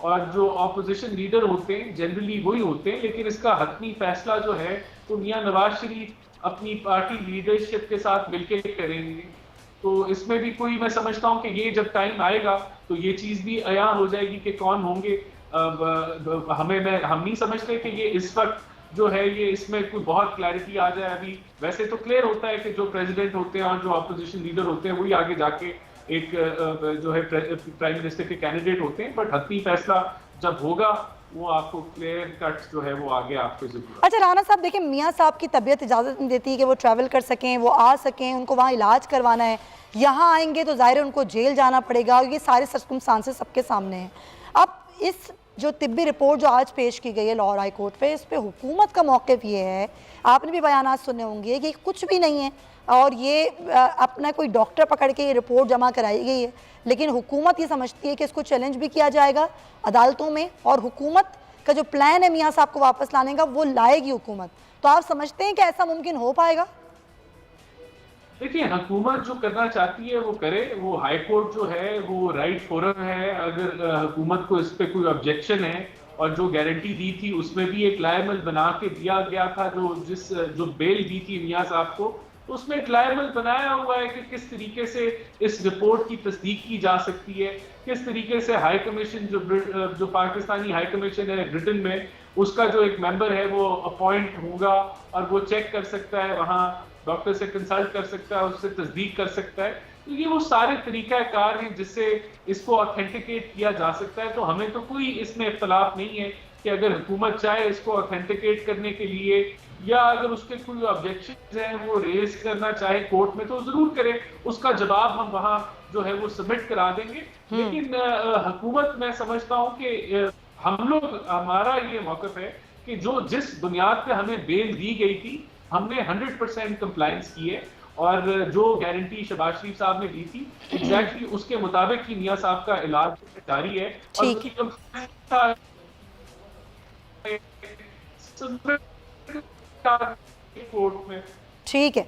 और जो ऑपोजिशन लीडर होते हैं जनरली वही होते हैं, लेकिन इसका हतमी फैसला जो है तो मियां नवाज शरीफ अपनी पार्टी लीडरशिप के साथ मिलकर करेंगे। तो इसमें भी कोई, मैं समझता हूँ कि ये जब टाइम आएगा तो ये चीज़ भी अयां हो जाएगी कि कौन होंगे। हम नहीं समझते कि ये इस वक्त जो है ये इसमें कोई बहुत क्लैरिटी आ जाए अभी। वैसे तो क्लियर होता है कि जो प्रेसिडेंट होते हैं और जो ऑपोजिशन लीडर होते हैं वही आगे जाके एक जो है प्राइम मिनिस्टर के कैंडिडेट होते हैं, बट हतमी फैसला जब होगा वो आपको क्लियर कट जो है वो आगे आपको जरूर। अच्छा राणा साहब, देखिए मियाँ साहब की तबीयत इजाज़त नहीं देती कि वो ट्रैवल कर सकें, वो आ सकें, उनको वहाँ इलाज करवाना है। यहाँ आएंगे तो ज़ाहिर है उनको जेल जाना पड़ेगा, और ये सारे सर्कमस्टांसेस सबके सामने हैं। अब इस जो तिब्बी रिपोर्ट जो आज पेश की गई है लाहौर हाई कोर्ट पे, इस पे हुकूमत का मौक़िफ़ ये है, आपने भी बयानात सुने होंगे कि कुछ भी नहीं है और ये अपना कोई डॉक्टर पकड़ के ये रिपोर्ट जमा कराई गई है, लेकिन हुकूमत ये समझती है कि इसको चैलेंज भी किया जाएगा अदालतों में और हुकूमत का जो प्लान है मियाँ साहब को वापस लाने का वो लाएगी हुकूमत। तो आप समझते हैं कि ऐसा मुमकिन हो पाएगा? देखिए, हुकूमत जो करना चाहती है वो करे। वो हाई कोर्ट जो है वो राइट फोरम है। अगर हुकूमत को इस पे कोई ऑब्जेक्शन है, और जो गारंटी दी थी उसमें भी एक लायमल बना के दिया गया था, जो बेल दी थी मियाँ साहब को, तो उसमें एक लायमल बनाया हुआ है कि किस तरीके से इस रिपोर्ट की तस्दीक की जा सकती है, किस तरीके से हाई कमीशन जो पाकिस्तानी हाई कमीशन है ब्रिटेन में, उसका जो एक मेंबर है वो अपॉइंट होगा और वो चेक कर सकता है, वहाँ डॉक्टर से कंसल्ट कर सकता है, उससे तस्दीक कर सकता है। तो ये वो सारे तरीक़ाकार हैं जिससे इसको ऑथेंटिकेट किया जा सकता है। तो हमें तो कोई इसमें इख्तलाफ नहीं है कि अगर हुकूमत चाहे इसको ऑथेंटिकेट करने के लिए, या अगर उसके कोई ऑब्जेक्शन हैं वो रेज करना चाहे कोर्ट में, तो जरूर करे। उसका जवाब हम वहाँ जो है वो सबमिट करा देंगे। लेकिन हुकूमत, मैं समझता हूँ कि हमारा ये मौक़िफ़ है कि जिस बुनियाद पे हमें बेल दी गई थी, हमने 100% कंप्लायंस की है, और जो गारंटी शहबाज शरीफ साहब ने दी थी एग्जैक्टली उसके मुताबिक ही मियाँ साहब का इलाज जारी है। और उसकी कोर्ट में। ठीक है,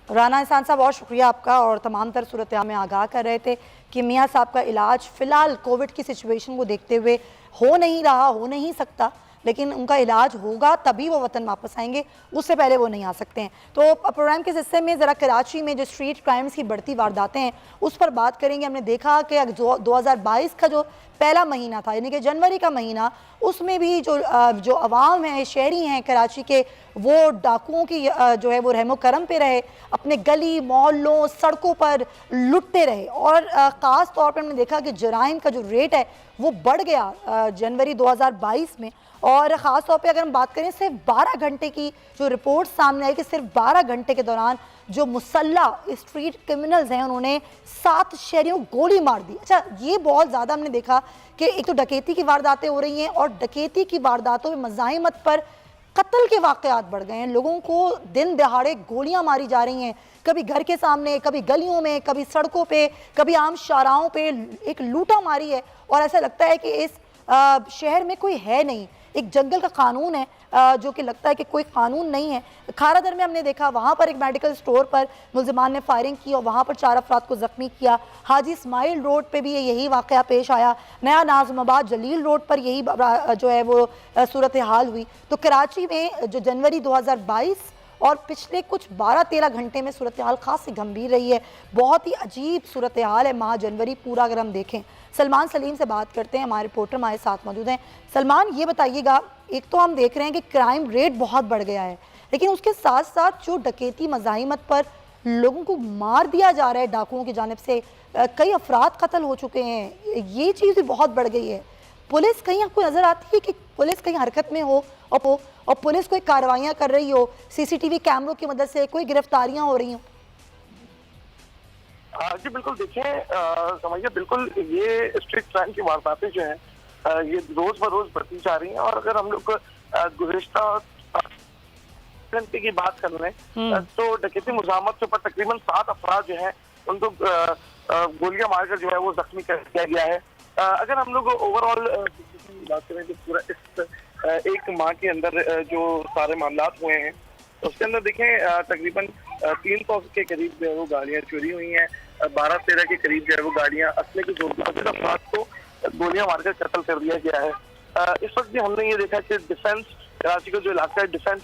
राना इंसान साहब बहुत शुक्रिया आपका, और तमाम तर सूरत में आगाह कर रहे थे कि मियाँ साहब का इलाज फ़िलहाल कोविड की सिचुएशन को देखते हुए हो नहीं सकता, लेकिन उनका इलाज होगा तभी वो वतन वापस आएंगे, उससे पहले वो नहीं आ सकते हैं। तो प्रोग्राम के हिस्से में ज़रा कराची में जो स्ट्रीट क्राइम्स की बढ़ती वारदातें हैं उस पर बात करेंगे। हमने देखा कि 2022 का जो पहला महीना था, यानी कि जनवरी का महीना, उसमें भी जो अवाम है, शहरी हैं कराची के, वो डाकुओं की जो है वो रहमो करम पे रहे, अपने गली मोहल्लों सड़कों पर लुटते रहे। और ख़ास तौर पर हमने देखा कि जराइम का जो रेट है वो बढ़ गया जनवरी 2022 में। और ख़ास तौर पे अगर हम बात करें सिर्फ 12 घंटे की जो रिपोर्ट सामने आई कि सिर्फ 12 घंटे के दौरान जो मुसल्ला स्ट्रीट क्रिमिनल्स हैं उन्होंने 7 शहरियों गोली मार दी। अच्छा, ये बहुत ज़्यादा हमने देखा कि एक तो डकैती की वारदातें हो रही हैं, और डकैती की वारदातों में मज़ाहिमत पर कत्ल के वाक़यात बढ़ गए हैं। लोगों को दिन दहाड़े गोलियां मारी जा रही हैं, कभी घर के सामने, कभी गलियों में, कभी सड़कों पे, कभी आम शाहराहों पे एक लूटा मारी है। और ऐसा लगता है कि इस शहर में कोई है नहीं, एक जंगल का कानून है जो कि लगता है कि कोई कानून नहीं है। खारादर में हमने देखा, वहाँ पर एक मेडिकल स्टोर पर मुल्जिमान ने फायरिंग की और वहाँ पर 4 अफराद को ज़ख्मी किया। हाजी इस्माइल रोड पे भी यही वाक़या पेश आया। नया नाज़िमाबाद जलील रोड पर यही जो है वो सूरत हाल हुई। तो कराची में जो जनवरी 2022 और पिछले कुछ 12-13 घंटे में सूरत हाल खासी गंभीर रही है। बहुत ही अजीब सूरत हाल है माह जनवरी पूरा अगर हम देखें। सलमान सलीम से बात करते हैं, हमारे रिपोर्टर हमारे साथ मौजूद हैं। सलमान, ये बताइएगा, एक तो हम देख रहे हैं कि क्राइम रेट बहुत बढ़ गया है, लेकिन उसके साथ साथ जो डकैती मज़ाहिमत पर लोगों को मार दिया जा रहा है डाकुओं की जानिब से, कई अफराद कत्ल हो चुके हैं, ये चीज़ भी बहुत बढ़ गई है। पुलिस कहीं आपको नज़र आती है कि पुलिस कहीं हरकत में हो और पुलिस कोई कार्रवाइयाँ कर रही हो, सीसीटीवी कैमरों की मदद से कोई गिरफ्तारियाँ हो रही हों? जी बिल्कुल, देखिए समझिए, बिल्कुल ये स्ट्रीट क्राइम की वारदातें जो हैं ये रोज ब रोज बढ़ती जा रही हैं। और अगर हम लोग गुज़िश्ता घंटे की बात कर रहे हैं तो डकैती मुज़ाहमत के ऊपर तकरीबन 7 अफराद जो हैं उनको गोलियां मारकर जो है वो जख्मी कर दिया गया है। अगर हम लोग ओवरऑल बात करें तो पूरा इस एक माह के अंदर जो सारे मामला हुए हैं उसके अंदर देखें तकरीबन 300 के करीब जो है वो गाड़ियाँ चोरी हुई हैं, 12-13 के करीब जो है वो गाड़ियाँ असले के जो अफराद को गोलियां मारकर कत्ल कर दिया गया है। इस वक्त भी हमने ये देखा कि डिफेंस, कराची का जो इलाका है डिफेंस,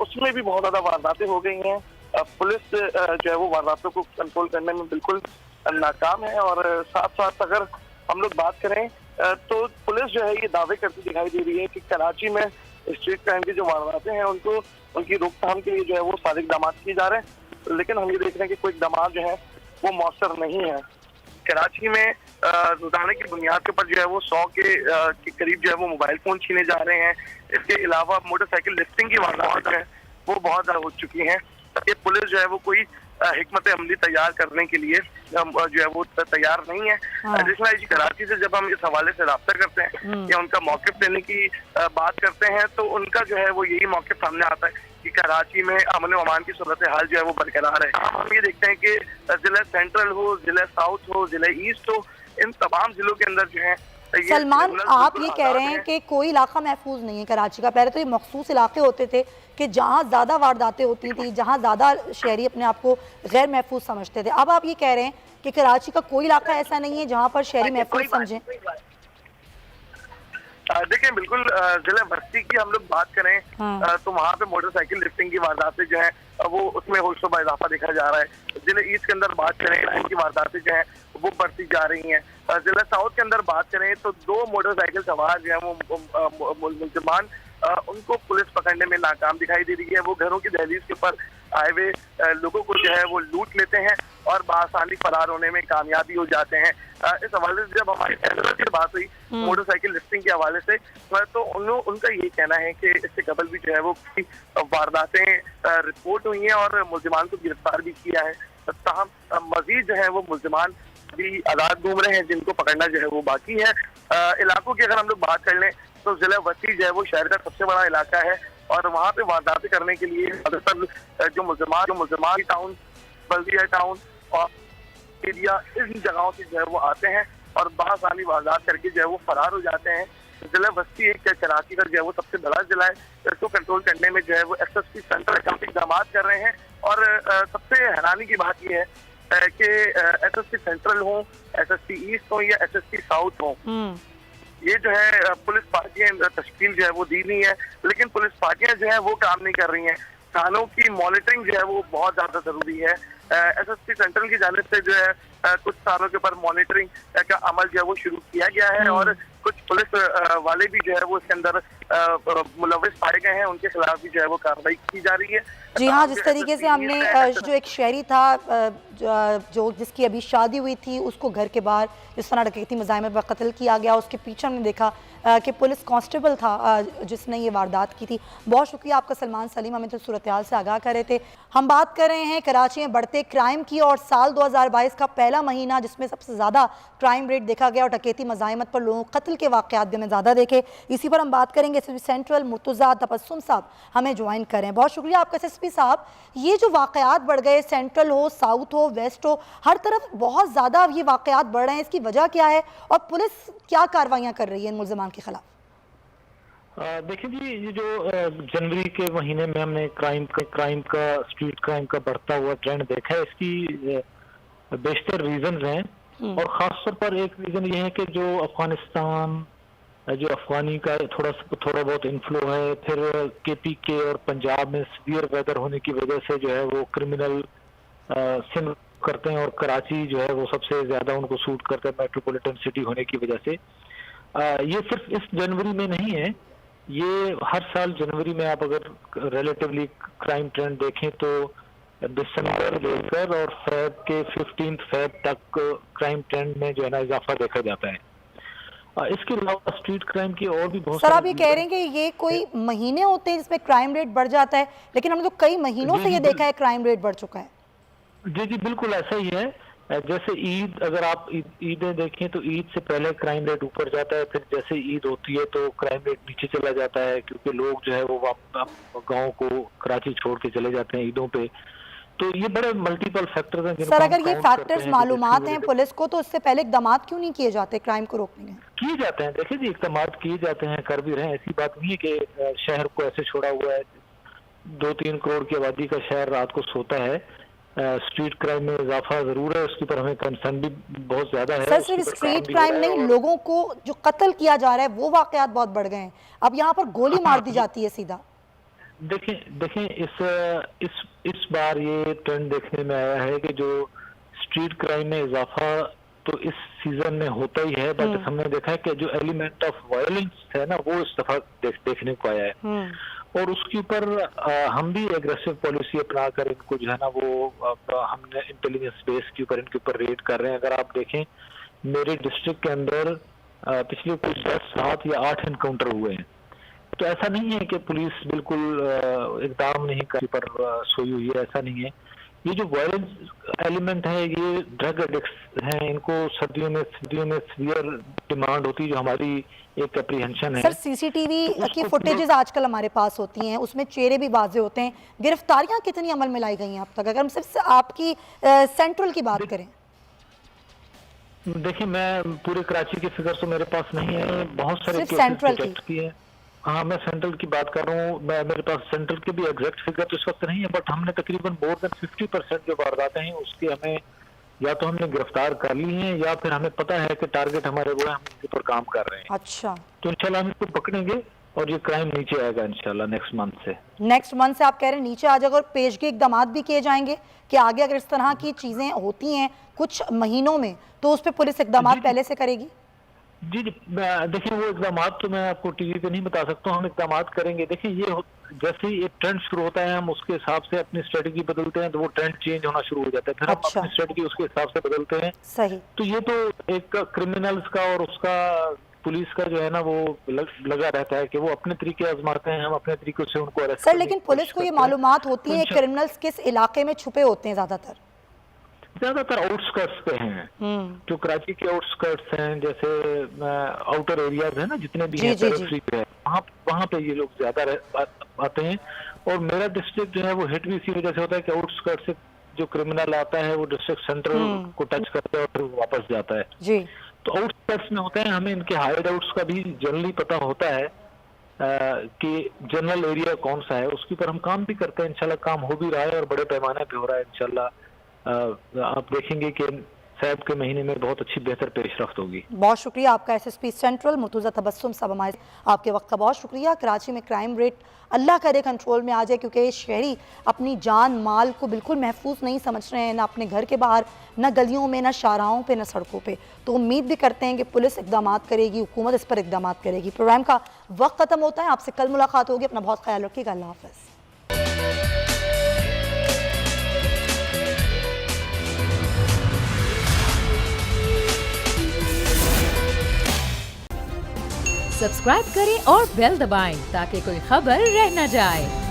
उसमें भी बहुत ज़्यादा वारदातें हो गई हैं। पुलिस जो है वो वारदातों को कंट्रोल करने में बिल्कुल नाकाम है। और साथ साथ अगर हम लोग बात करें तो पुलिस जो है ये दावे करती दिखाई दे रही है कि कराची में स्ट्रीट क्राइम की जो वारदातें हैं उनकी रोकथाम के लिए जो है वो सारे इकदाम किए जा रहे हैं, लेकिन हम ये देख रहे हैं कि कोई इकदाम जो है वो मौसर नहीं है। कराची में रोजाना की बुनियाद के ऊपर जो है वो 100 के करीब जो है वो मोबाइल फोन छीने जा रहे हैं। इसके अलावा मोटरसाइकिल लिफ्टिंग की वारदात जो है वो बहुत ज़्यादा हो चुकी हैं। ये पुलिस जो है वो कोई हिकमत अमली तैयार करने के लिए जो है वो तैयार नहीं है। जिसमें जी कराची से जब हम इस हवाले से रब्ता करते हैं या उनका मौक़िफ़ लेने की बात करते हैं तो उनका जो है वो यही मौक़िफ़ सामने आता है कि कराची में अमन व अमान की सूरत हाल जो है वो बरकरार है। हम ये देखते हैं कि जिला सेंट्रल हो, जिला साउथ हो, जिला ईस्ट हो, इन तमाम जिलों के अंदर जो है सलमान, आप ये कह रहे हैं कि कोई इलाका महफूज नहीं है कराची का। पहले तो ये मखसूस इलाके होते थे कि जहाँ ज़्यादा वारदातें होती थी, जहाँ ज़्यादा शहरी अपने आप को गैर महफूज समझते थे। अब आप ये कह रहे हैं कि कराची का कोई इलाका ऐसा नहीं है जहाँ पर शहरी महफूज समझें। देखिए, बिल्कुल जिला बस्ती की हम लोग बात करें तो वहाँ पे मोटरसाइकिल लिफ्टिंग की वारदातें जो है वो उसमें होशोबा इजाफा देखा जा रहा है। जिला ईस्ट के अंदर बात करें तो इनकी वारदातें जो है वो बढ़ती जा रही हैं। जिला साउथ के अंदर बात करें तो 2 मोटरसाइकिल सवार जो है वो मुल्जिमान उनको पुलिस पकड़ने में नाकाम दिखाई दे रही है। वो घरों की दहलीज के ऊपर आए हुए लोगों को जो है वो लूट लेते हैं और बआसानी फरार होने में कामयाबी हो जाते हैं। इस हवाले से जब हमारी की बात हुई मोटरसाइकिल लिफ्टिंग के हवाले से तो उनका ये कहना है कि इससे कबल भी जो है वो वारदातें रिपोर्ट हुई हैं और मुल्जिमान को गिरफ्तार भी किया है। ताहम मजीद जो है वो मुल्जिमान भी आज़ाद घूम रहे हैं जिनको पकड़ना जो है वो बाकी है। इलाकों की अगर हम लोग बात कर लें तो जिला वसी जो है वो शहर का सबसे बड़ा इलाका है और वहाँ पे वारदातें करने के लिए ज्यादातर जो मुल्जिमान टाउन, बल्दिया टाउन और एरिया, इन जगहों से जो है वो आते हैं और बासानी वारदात करके जो है वो फरार हो जाते हैं। जिला बस्ती एक कराची का जो है वो सबसे बड़ा जिला है। इसको कंट्रोल करने में जो है वो SSP सेंट्रल काफी इकदाम कर रहे हैं और सबसे हैरानी की बात यह है कि SSP सेंट्रल हो, SSP ईस्ट हो या SSP साउथ हो, ये जो है पुलिस पार्टियां तश्कील जो है वो दी नहीं है, लेकिन पुलिस पार्टियां जो है वो काम नहीं कर रही हैं। थानों की मॉनिटरिंग जो है वो बहुत ज्यादा जरूरी है। SSP सेंट्रल की जानिब से जो है कुछ थानों के ऊपर मॉनिटरिंग का अमल जो है वो शुरू किया गया है और कुछ पुलिस वाले भी जो है वो इसके अंदर मुलविस पाए गए हैं, उनके खिलाफ भी जो है वो कार्रवाई की जा रही है। जी हाँ, जिस तरीके से हमने जो एक शहरी था जो जिसकी अभी शादी हुई थी उसको घर के बाहर जिस तरह डकैती मुज़ाहिमे पर कत्ल किया गया, उसके पीछे हमने देखा कि पुलिस कांस्टेबल था जिसने ये वारदात की थी। बहुत शुक्रिया आपका सलमान सलीम, हमें तो सूरत हाल से आगाह कर रहे थे। हम बात कर रहे हैं कराची में बढ़ते क्राइम की और साल 2022 का पहला महीना जिसमें सबसे ज़्यादा क्राइम रेट देखा गया और डकैती मज़ाहिमत पर लोगों कत्ल के वाक़यात भी हमें ज़्यादा देखे। इसी पर हम बात करेंगे। SSP सेंट्रल मुर्तज़ा तबस्सुम साहब हमें ज्वाइन करें। बहुत शुक्रिया आपका SSP साहब। ये जो वाक़यात बढ़ गए, सेंट्रल हो, साउथ हो, वेस्ट हो, हर तरफ बहुत ज़्यादा ये वाक़यात बढ़ रहे हैं, इसकी वजह क्या है और पुलिस क्या कार्रवाइयाँ कर रही है इन मुल्ज़िमान के खिलाफ? देखिए जी, ये जो जनवरी के महीने में हमने क्राइम का स्ट्रीट क्राइम का बढ़ता हुआ ट्रेंड देखा है, इसकी बेशतर रीजन हैं और ख़ासतौर पर एक रीज़न ये है कि जो अफगानिस्तान जो अफगानी का थोड़ा बहुत इन्फ्लो है, फिर KPK और पंजाब में सीवियर वेदर होने की वजह से जो है वो क्रिमिनल सिम करते हैं और कराची जो है वो सबसे ज़्यादा उनको सूट करता है मेट्रोपॉलिटन सिटी होने की वजह से। ये सिर्फ इस जनवरी में नहीं है, ये हर साल जनवरी में आप अगर रिलेटिवली क्राइम ट्रेंड देखें तो दिसंबर लेकर और फेब के 15 फेब तक क्राइम ट्रेंड में जो है ना इजाफा देखा जाता है। इसके अलावा स्ट्रीट क्राइम की और भी बहुत सर, आप ये कह रहे हैं कि ये कोई महीने होते हैं जिसमें क्राइम रेट बढ़ जाता है, लेकिन हमने तो कई महीनों से ये देखा है क्राइम रेट बढ़ चुका है। जी बिल्कुल ऐसा ही है। जैसे ईद, अगर आप ईदें देखें तो ईद से पहले क्राइम रेट ऊपर जाता है, फिर जैसे ईद होती है तो क्राइम रेट नीचे चला जाता है क्योंकि लोग जो है वो गाँव को कराची छोड़ के चले जाते हैं ईदों पे। तो ये बड़े मल्टीपल फैक्टर्स हैं। सर, अगर ये फैक्टर्स मालूमात हैं पुलिस को तो इससे पहले इकदाम क्यों नहीं किए जाते क्राइम को रोकने में? किए जाते हैं, देखिए जी, इकदाम किए जाते हैं, कर भी रहे हैं। ऐसी बात नहीं है कि शहर को ऐसे छोड़ा हुआ है। 2-3 करोड़ की आबादी का शहर रात को सोता है। स्ट्रीट क्राइम में इजाफा जरूर है, उसके ऊपर हमें कंसर्न भी बहुत ज्यादा है। सर, सिर्फ स्ट्रीट क्राइम नहीं, लोगों को जो कत्ल किया जा रहा है वो वाकयात बहुत बढ़ गए हैं। अब यहाँ पर गोली मार दी जाती है सीधा। देखें इस बार ये ट्रेंड देखने में आया है कि जो स्ट्रीट क्राइम में इजाफा तो इस सीजन में होता ही है, बट हमने देखा है कि जो एलिमेंट ऑफ वायलेंस है ना वो इस दफा देखने को आया है और उसके ऊपर हम भी एग्रेसिव पॉलिसी अपना कर इनको जो है ना वो हमने इंटेलिजेंस बेस के ऊपर इनके ऊपर रेड कर रहे हैं। अगर आप देखें मेरे डिस्ट्रिक्ट के अंदर पिछले कुछ 7 या 8 एनकाउंटर हुए हैं। तो ऐसा नहीं है कि पुलिस बिल्कुल इकदाम नहीं कर पर सोई हुई है, ऐसा नहीं है। ये जो वायलेंस एलिमेंट है, ये ड्रग एडिक्ट्स हैं, इनको सर्दियों में सीवियर डिमांड होती है, जो हमारी एक एप्रीहेंशन है। सर सीसीटीवी की फुटेजेस आजकल हमारे पास होती हैं, उसमें चेहरे भी वाजे होते हैं। गिरफ्तारियां कितनी अमल में लाई गई हैं अब तक, अगर हम सिर्फ आपकी सेंट्रल की बात करें? देखिए, मैं पूरे कराची की फिगर तो मेरे पास नहीं है, बहुत सारे सिर्फ सेंट्रल की है। हाँ, मैं सेंट्रल की बात कर रहा हूँ। मेरे पास सेंट्रल की भी एग्जैक्ट फिगर तो इस वक्त नहीं है, बट हमने तकरीबन मोर देन 50% जो वारदातें हैं उसके हमें या तो हमने गिरफ्तार कर ली हैं, या फिर हमें पता है कि टारगेट हमारे वो है, हम इनके ऊपर काम कर रहे हैं। अच्छा, तो इंशाल्लाह हम इसको पकड़ेंगे और ये क्राइम नीचे आएगा इंशाल्लाह नेक्स्ट मंथ से। नेक्स्ट मंथ से आप कह रहे हैं नीचे आ जाएगा, और पेशगी इकदाम भी किए जाएंगे कि आगे अगर इस तरह की चीजें होती हैं कुछ महीनों में तो उस पर पुलिस इकदाम पहले से करेगी? जी देखिए, वो इकदाम तो मैं आपको टीवी पे नहीं बता सकता हूँ, हम इकदाम करेंगे। देखिए, ये जैसे ही एक ट्रेंड शुरू होता है, हम उसके हिसाब से अपनी स्ट्रेटजी बदलते हैं, तो वो ट्रेंड चेंज होना शुरू हो जाता है, फिर हम अपनी स्ट्रेटजी उसके हिसाब से बदलते हैं। सही। तो ये तो एक क्रिमिनल्स का और उसका पुलिस का जो है ना, वो लगा रहता है कि वो अपने तरीके आजमाते हैं, हम अपने तरीकों से उनको अरेस्ट। सर लेकिन पुलिस को ये मालूमात होती है क्रिमिनल्स किस इलाके में छुपे होते हैं? ज्यादातर आउटस्कर्ट्स पे हैं, जो कराची के आउटस्कर्ट्स हैं, जैसे आउटर एरियाज है ना, जितने भी हैं पेरिफेरी पे है, वहाँ पे ये लोग ज्यादा आते हैं। और मेरा डिस्ट्रिक्ट जो है वो हिट भी इसी वजह से होता है कि आउटस्कर्ट से जो क्रिमिनल आता है वो डिस्ट्रिक्ट सेंट्रल को टच करता है और फिर वापस जाता है जी। तो आउटस्कर्ट्स में होते हैं, हमें इनके हाइड आउट्स का भी जनरली पता होता है कि जनरल एरिया कौन सा है, उसके ऊपर हम काम भी करते हैं। इंशाल्लाह काम हो भी रहा है और बड़े पैमाने पे हो रहा है। इंशाल्लाह आप देखेंगे कि फ़रवरी के महीने में बहुत अच्छी बेहतर पेशरफ्त होगी। बहुत शुक्रिया आपका एसएसपी सेंट्रल मुर्तुज़ा तबस्सुम साहब, हमारे आपके वक्त का बहुत शुक्रिया। कराची में क्राइम रेट अल्लाह करे कंट्रोल में आ जाए, क्योंकि शहरी अपनी जान माल को बिल्कुल महफूज नहीं समझ रहे हैं, ना अपने घर के बाहर, ना गलियों में, ना शाहराहों पे, ना सड़कों पे। तो उम्मीद भी करते हैं कि पुलिस इकदाम करेगी, हुकूमत इस पर इकदाम करेगी। प्रोग्राम का वक्त ख़त्म होता है, आपसे कल मुलाकात होगी। अपना बहुत ख्याल रखिएगा। अल्लाह हाफ़िज़। सब्सक्राइब करें और बेल दबाएं ताकि कोई खबर रह न जाए।